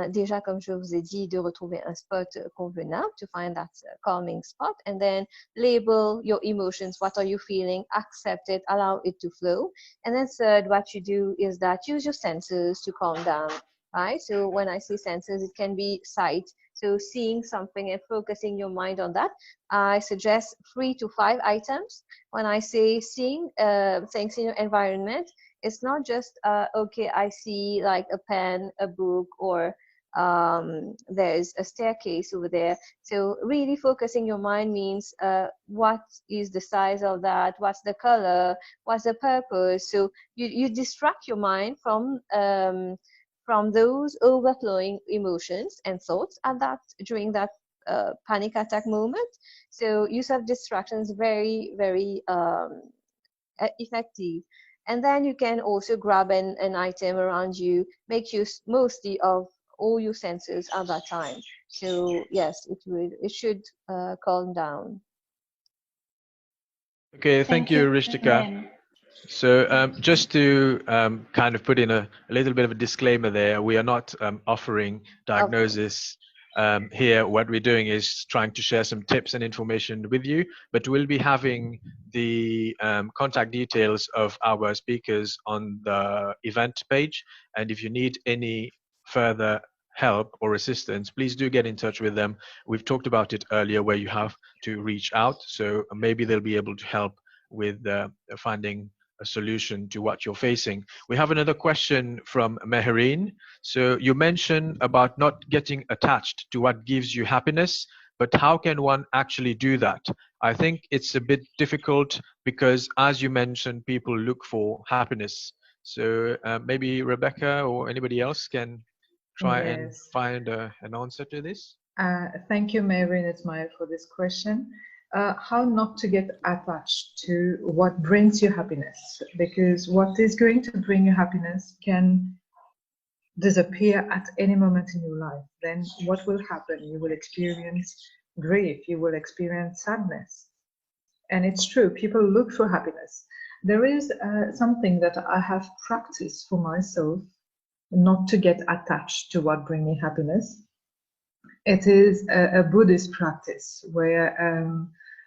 déjà, comme je vous ai dit, de retrouver un spot convenable, to find that calming spot, and then label your emotions. What are you feeling? Accept it, allow it to flow. And then third, what you do is that use your senses to calm down, right? So when I say senses, it can be sight. So seeing something and focusing your mind on that. I suggest 3 to 5 items. When I say seeing things in your environment, it's not just, okay, I see like a pen, a book, or there's a staircase over there. So really focusing your mind means what is the size of that, what's the color, what's the purpose. So you distract your mind from those overflowing emotions and thoughts during that panic attack moment. So use of distraction is very, very effective. And then you can also grab an item around you, make use mostly of all your senses at that time. So yes, it should calm down. Okay, thank you, Rishtika. So just to kind of put in a little bit of a disclaimer there, we are not offering diagnosis here. What we're doing is trying to share some tips and information with you, but we'll be having the contact details of our speakers on the event page. And if you need any further help or assistance, please do get in touch with them. We've talked about it earlier where you have to reach out. So maybe they'll be able to help with finding a solution to what you're facing. We have another question from Mehereen. So you mentioned about not getting attached to what gives you happiness, but how can one actually do that? I think it's a bit difficult because, as you mentioned, people look for happiness. So maybe Rebecca or anybody else can try and find an answer to this. Thank you, Mehereen Ismail, for this question. How not to get attached to what brings you happiness, because what is going to bring you happiness can disappear at any moment in your life. Then what will happen? You will experience grief, you will experience sadness. And it's true, people look for happiness. There is something that I have practiced for myself, not to get attached to what brings me happiness. It is a Buddhist practice where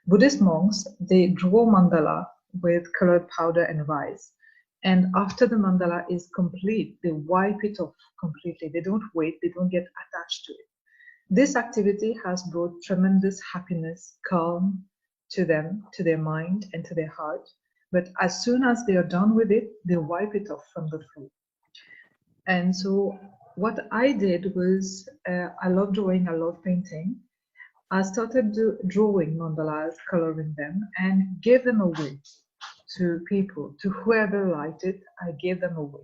Buddhist monks, they draw mandala with colored powder and rice. And after the mandala is complete, they wipe it off completely. They don't wait, they don't get attached to it. This activity has brought tremendous happiness, calm to them, to their mind and to their heart. But as soon as they are done with it, they wipe it off from the floor. And so what I did was, I love drawing, I love painting. I started drawing mandalas, coloring them, and gave them away to people, to whoever liked it. I gave them away.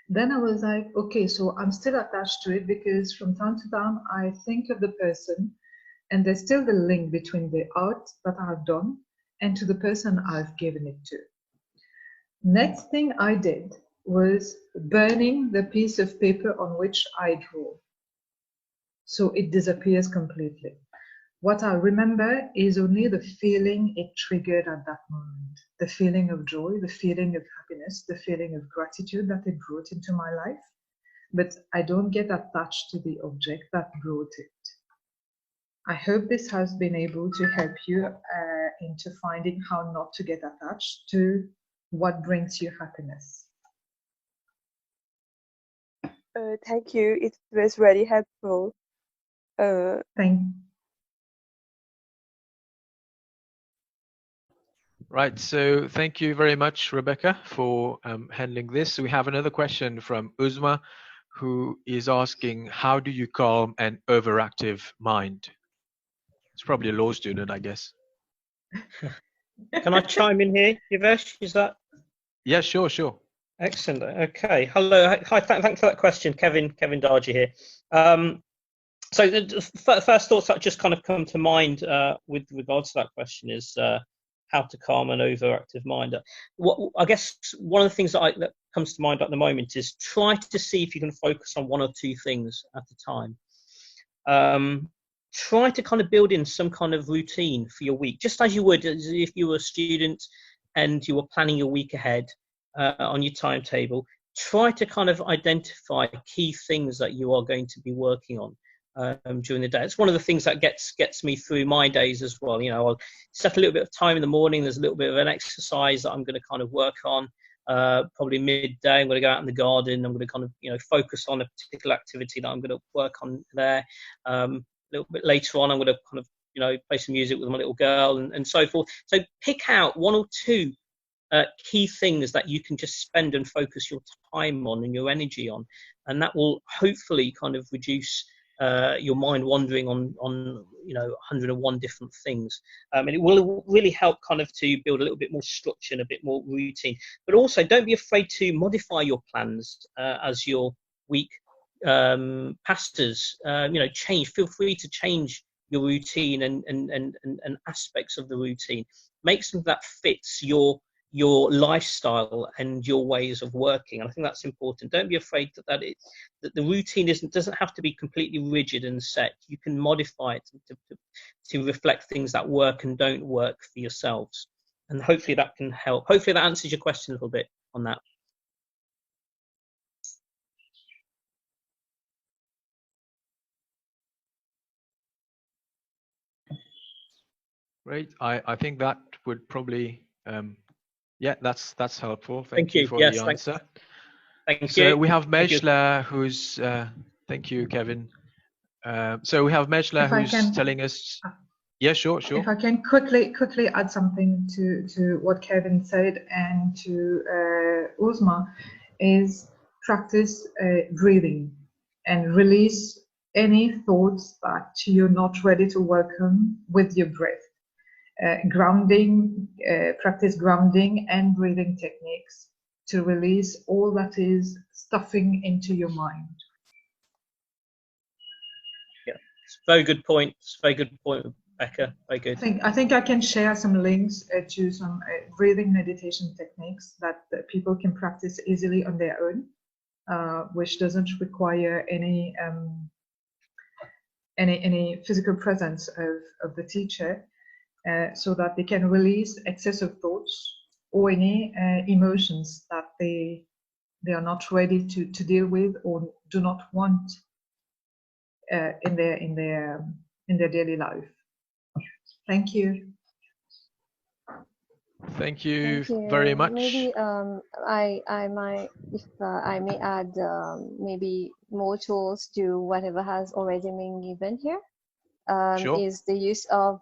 Then I was like, okay, so I'm still attached to it because from time to time I think of the person, and there's still the link between the art that I've done and to the person I've given it to. Next thing I did was burning the piece of paper on which I draw, so it disappears completely. What I remember is only the feeling it triggered at that moment, the feeling of joy, the feeling of happiness, the feeling of gratitude that it brought into my life. But I don't get attached to the object that brought it. I hope this has been able to help you into finding how not to get attached to what brings you happiness. Thank you. It was very helpful. Right, so thank you very much, Rebecca, for handling this. We have another question from Uzma, who is asking, how do you calm an overactive mind? It's probably a law student, I guess. Can I chime in here, Jeevesh? Is that? Yeah, sure. Excellent. Okay. Hello. Hi. Thanks for that question, Kevin Dajee here. So the first thoughts that just kind of come to mind with regards to that question is how to calm an overactive mind. I guess one of the things that comes to mind at the moment is try to see if you can focus on one or two things at a time. Try to kind of build in some kind of routine for your week, just as you would as if you were a student and you were planning your week ahead on your timetable. Try to kind of identify key things that you are going to be working on during the day. It's one of the things that gets me through my days as well. You know, I'll set a little bit of time in the morning. There's a little bit of an exercise that I'm going to kind of work on. Probably midday, I'm going to go out in the garden. I'm going to kind of, focus on a particular activity that I'm going to work on there. A little bit later on, I'm going to kind of, play some music with my little girl and so forth. So pick out one or two key things that you can just spend and focus your time on and your energy on, and that will hopefully kind of reduce your mind wandering on 101 different things, and it will really help kind of to build a little bit more structure and a bit more routine. But also, don't be afraid to modify your plans as your week passes. Change. Feel free to change your routine and aspects of the routine. Make something that fits your lifestyle and your ways of working, and I think that's important. Don't be afraid that the routine doesn't have to be completely rigid and set. You can modify it to reflect things that work and don't work for yourselves, and hopefully that can help. Hopefully that answers your question a little bit on that. Great. I think that would probably that's helpful. Thank you for yes, the answer. Thank you. So we have Vaishalee who's Thank you, Kevin. So we have Mejla who's telling us. Yeah, sure. If I can quickly add something to what Kevin said and to Uzma, is practice breathing and release any thoughts that you're not ready to welcome with your breath. Practice grounding and breathing techniques to release all that is stuffing into your mind. Yeah, it's a very good point. It's a very good point, Becca. Very good. I think I can share some links to some breathing meditation techniques that people can practice easily on their own, which doesn't require any physical presence of the teacher, so that they can release excessive thoughts or any emotions that they are not ready to deal with or do not want in their daily life. Thank you. Thank you very much. Maybe I might, if I may add maybe more tools to whatever has already been given here. Sure. Is the use of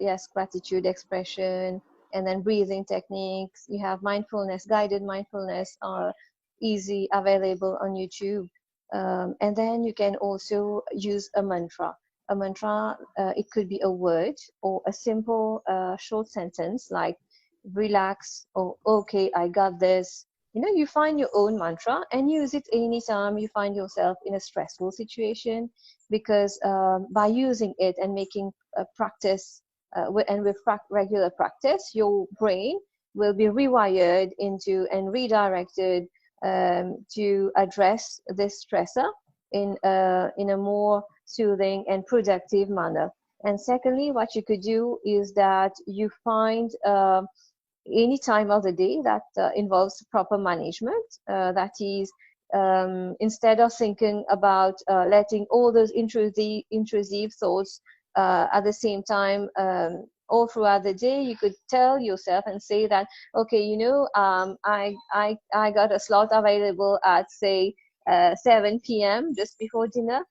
yes, gratitude expression, and then breathing techniques. You have mindfulness, guided mindfulness are easy available on YouTube. And then you can also use a mantra. A mantra, it could be a word or a simple short sentence like relax or okay, I got this. You know, you find your own mantra and use it anytime you find yourself in a stressful situation, because by using it and making a practice and with regular practice, your brain will be rewired into and redirected to address this stressor in a more soothing and productive manner. And secondly, what you could do is that you find any time of the day that involves proper management. That is, instead of thinking about letting all those intrusive thoughts at the same time all throughout the day, you could tell yourself and say that, okay, you know, I got a slot available at say 7 p.m. just before dinner,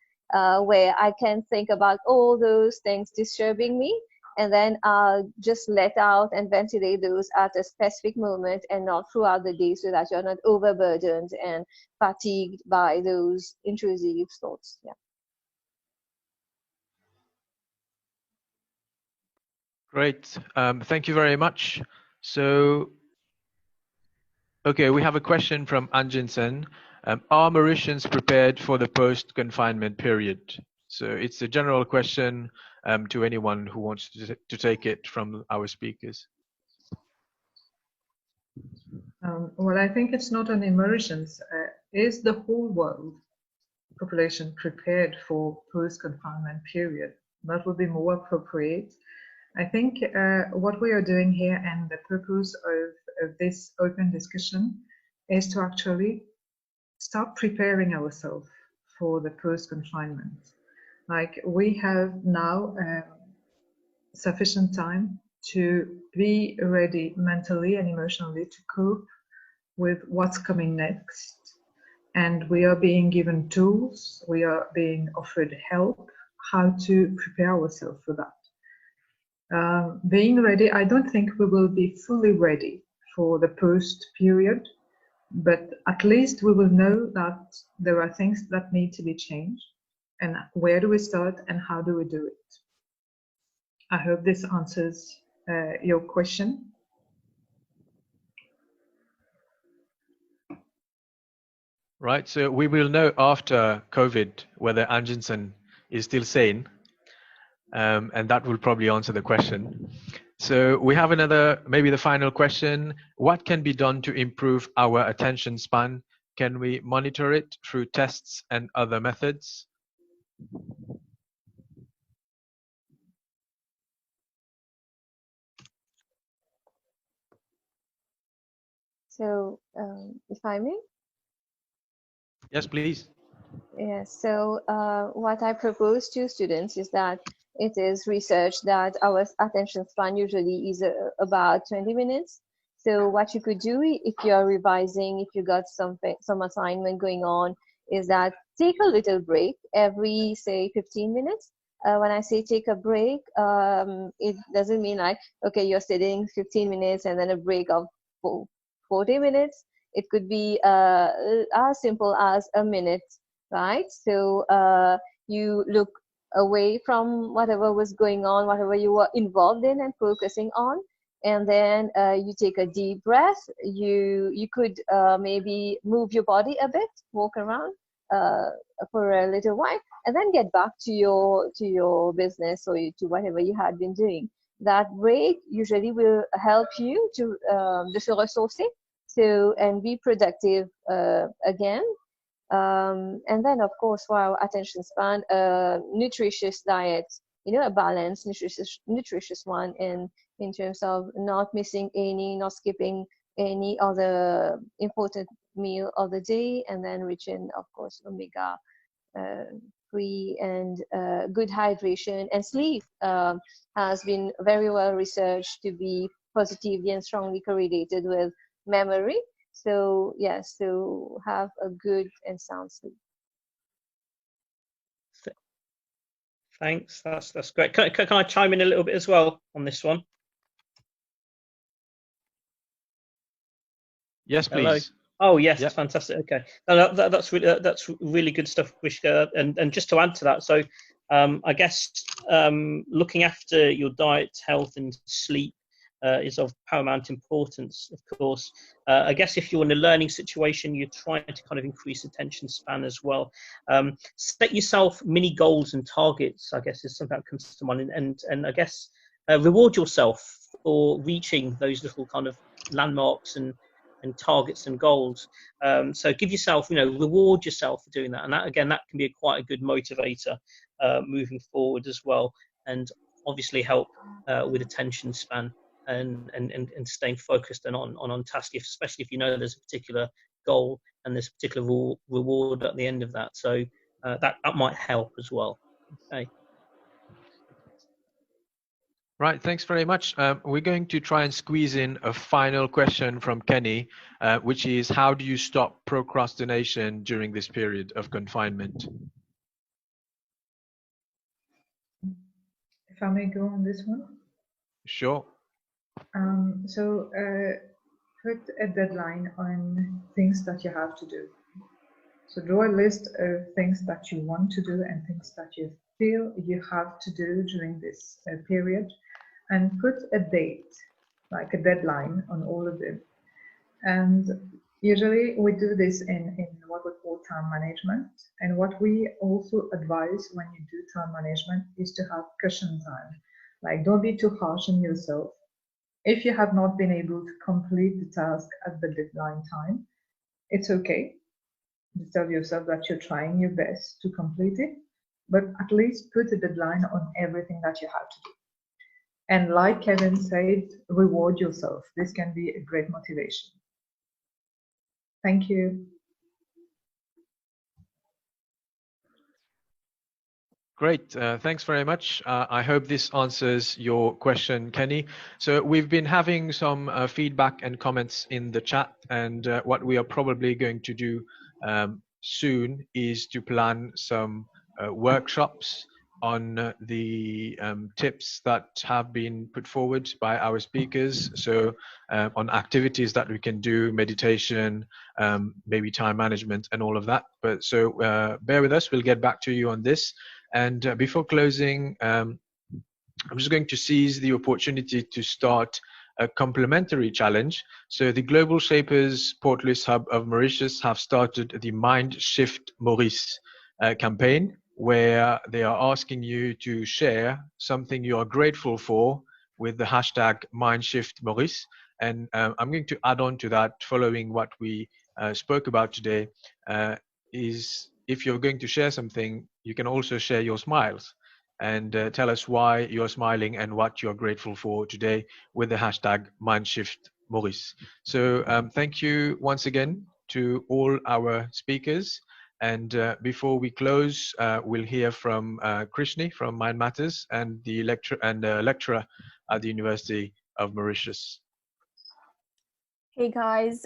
where I can think about all those things disturbing me, and then I'll just let out and ventilate those at a specific moment and not throughout the day, so that you're not overburdened and fatigued by those intrusive thoughts. Yeah. Great. Thank you very much. So, okay, we have a question from Anjinsen. Are Mauritians prepared for the post-confinement period? So it's a general question to anyone who wants to take it from our speakers. Well, I think it's not only Mauritians. Is the whole world population prepared for post-confinement period? That would be more appropriate. I think what we are doing here and the purpose of this open discussion is to actually start preparing ourselves for the post-confinement. Like, we have now sufficient time to be ready mentally and emotionally to cope with what's coming next. And we are being given tools, we are being offered help, how to prepare ourselves for that. Being ready, I don't think we will be fully ready for the post period, but at least we will know that there are things that need to be changed, and where do we start and how do we do it. I hope this answers your question. Right, so we will know after COVID whether Anjinsen is still sane, and that will probably answer the question. So we have another, maybe the final question. What can be done to improve our attention span? Can we monitor it through tests and other methods? So, if I may? Yes, please. Yes, so what I propose to students is that it is research that our attention span usually is about 20 minutes. So what you could do if you're revising, if you got some assignment going on, is that take a little break every, say, 15 minutes. When I say take a break, it doesn't mean like, okay, you're sitting 15 minutes and then a break of 40 minutes. It could be as simple as a minute, right? So you look away from whatever was going on, whatever you were involved in and focusing on, and then you take a deep breath. You could maybe move your body a bit, walk around for a little while, and then get back to your business or to whatever you had been doing. That break usually will help you to se ressourcer, and be productive again. And then, of course, for our attention span, nutritious diet, a balanced, nutritious one, in terms of not missing not skipping any other important meal of the day, and then rich in, of course, omega 3 and good hydration and sleep has been very well researched to be positively and strongly correlated with memory. So yes, so have a good and sound sleep. Thanks, that's great. Can I chime in a little bit as well on this one? Yes, please. Hello? Oh yes, yep. Fantastic. Okay, no, that's really good stuff, Rishtika. And just to add to that, so I guess looking after your diet, health, and sleep is of paramount importance, of course. I guess if you're in a learning situation, you're trying to kind of increase attention span as well. Set yourself mini goals and targets, I guess, is something that comes to mind. And I guess reward yourself for reaching those little kind of landmarks and targets and goals. So give yourself, reward yourself for doing that. And that, again, that can be quite a good motivator moving forward as well. And obviously help with attention span and staying focused and on task, especially if you know there's a particular goal and there's a particular reward at the end of that. So that might help as well. Okay. Right, thanks very much. We're going to try and squeeze in a final question from Kenny, which is, how do you stop procrastination during this period of confinement? If I may go on this one? Sure. So put a deadline on things that you have to do. So draw a list of things that you want to do and things that you feel you have to do during this period, and put a date, like a deadline on all of them. And usually we do this in what we call time management. And what we also advise when you do time management is to have cushion time. Like, don't be too harsh on yourself. If you have not been able to complete the task at the deadline time, it's okay. Just tell yourself that you're trying your best to complete it, but at least put a deadline on everything that you have to do. And like Kevin said, reward yourself. This can be a great motivation. Thank you. Great, thanks very much. I hope this answers your question, Kenny. So we've been having some feedback and comments in the chat, and what we are probably going to do soon is to plan some workshops on the tips that have been put forward by our speakers. So on activities that we can do, meditation, maybe time management and all of that. But so bear with us, we'll get back to you on this. And before closing, I'm just going to seize the opportunity to start a complementary challenge. So the Global Shapers Port Louis Hub of Mauritius have started the Mind Shift Maurice campaign, where they are asking you to share something you are grateful for with the hashtag MindShiftMaurice. And I'm going to add on to that, following what we spoke about today, is if you're going to share something, you can also share your smiles and tell us why you're smiling and what you're grateful for today with the hashtag MindShiftMaurice. So thank you once again to all our speakers. And before we close, we'll hear from Krishni from Mind Matters and the lecturer at the University of Mauritius. Hey guys,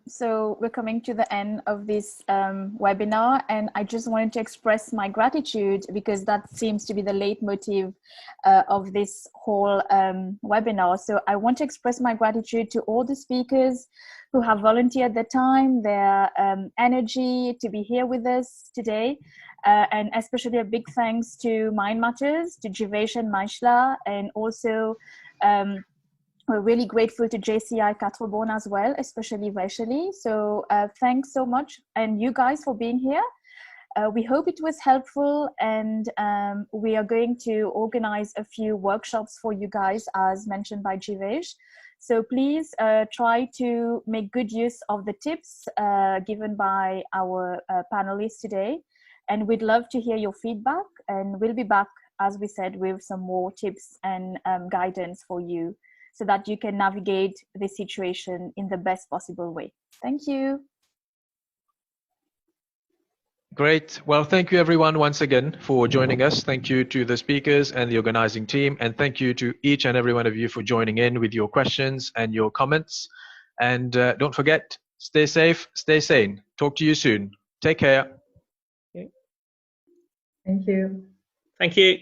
so we're coming to the end of this webinar, and I just wanted to express my gratitude because that seems to be the leitmotif of this whole webinar. So I want to express my gratitude to all the speakers who have volunteered their time, their energy to be here with us today. And especially a big thanks to Mind Matters, to Jeevesh and Vaishalee, and also we're really grateful to JCI Quatre Bornes as well, especially Vaishalee. So thanks so much, and you guys for being here. We hope it was helpful, and we are going to organize a few workshops for you guys as mentioned by Jeevesh. So please try to make good use of the tips given by our panelists today. And we'd love to hear your feedback, and we'll be back, as we said, with some more tips and guidance for you so that you can navigate this situation in the best possible way. Thank you. Great. Well, thank you everyone once again for joining us. Thank you to the speakers and the organizing team. And thank you to each and every one of you for joining in with your questions and your comments. And don't forget, stay safe, stay sane. Talk to you soon. Take care. Thank you. Thank you.